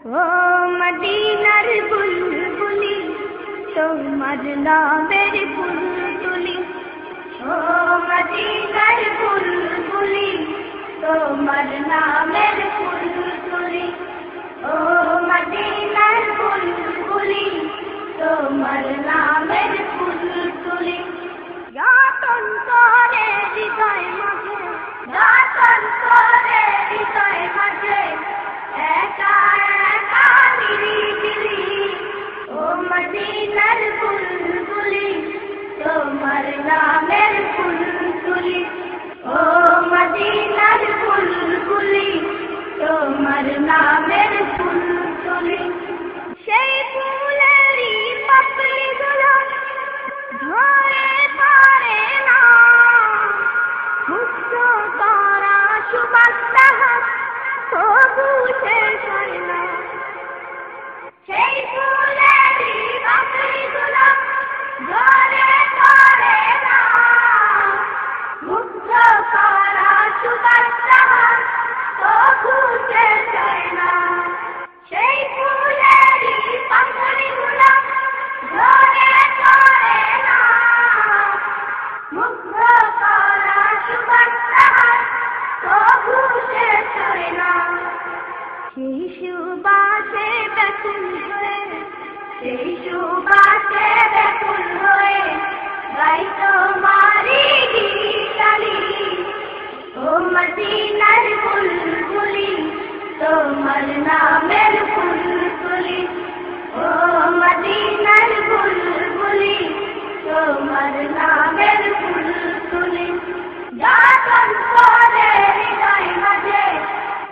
ও মদিনার বুলবুলি তোমার নামের ফুল তুলি, ও মদিনার বুলবুলি তোমার নামের ফুল তুলি, ও মদিনার বুলবুলি তোমার নামের ফুল তুলি। গাতন করে হৃদয় মাঝে, গাতন করে হৃদয় মাঝে, একা একা নিরিবিলি, ও মদিনার বুলবুলি তোমার নামের ফুল তুলি, ও মদিনার বুলবুলি তোমার নামের ফুল তুলি। সেই ফুলেরই পাপড়িগুলো ধরে পারে না, মুক্ত করা সুবাস তাহার তবু শেষ হয় না। সেই ফুলেরই পাপড়িগুলো ধরে পারে না, মুক্ত করা সুবাস তাহার তবু শেষ হয় না। সেই ফুলেরই পাপড়িগুলো ধরে পারে না, মুগ্ধ করা সুবাস তাহার তবু শেষ হয় না। সেই সুবাসে ব্যাকুল হয়ে, সেই সুবাসে ব্যাকুল হয়ে গাই তোমারি গীতালি, ও মদিনার বুলবুলি তোমার নামের ফুল তুলি, ও মদিনার বুলবুলি তোমার নামের ফুল তুলি। গাতন করে হৃদয় মাঝে,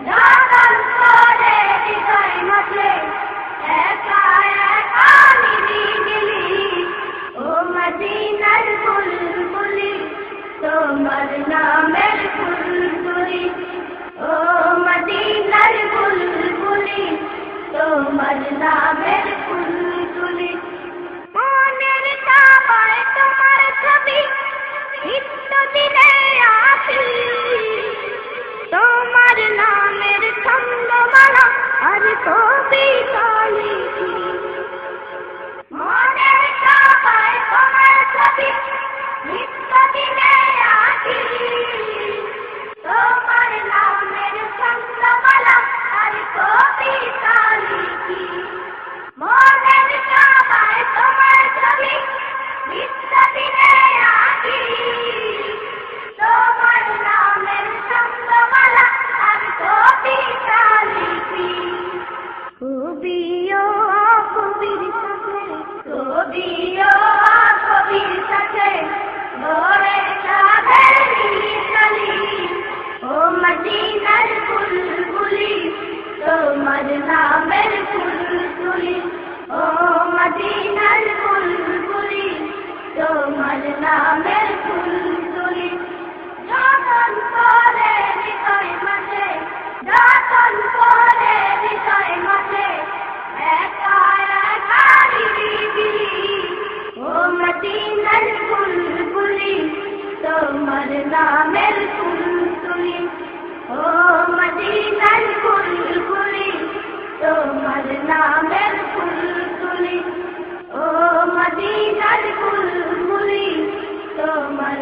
গাতন করে হৃদয় মাঝে, একা একা নিরিবিলি, ও মদিনার বুলবুলি তোমার নামের ফুল তুলি, ও মদিনার বুলবুলি তোমার নামের ফুল তুলি। মনের কাবায় তোমার ছবি নিত্য দিনে আসি, তোমার নামের ছন্দমালা আর কবিতা লিখি। মনের কাবায় তোমার ছবি নিত্য দিনে আসি, তোমার নামের ছন্দমালা আর কবিতা লিখি। মনের কাবায় তোমার ছবি নিত্য দিনে আসি, তোমার নামের ছন্দমালা আর কবিতা লিখি। কবিও কবির সাথে, কবিও কবির সাথে গড়ে সাধের মিতালি, ও মদিনার বুলবুলি তোমার নামের ফুল তুলি, ও মদিনার বুলবুলি তোমার নামের ফুল তুলি। গাতন করে হৃদয় মাঝে, গাতন করে হৃদয় মাঝে, একা একা নিরিবিলি, ও মদিনার বুলবুলি তোমার নামের ফুল তুলি, ও মদিনার বুলবুলি তোমার নামের ফুল তুলি, ও মদিনার বুলবুলি তোমার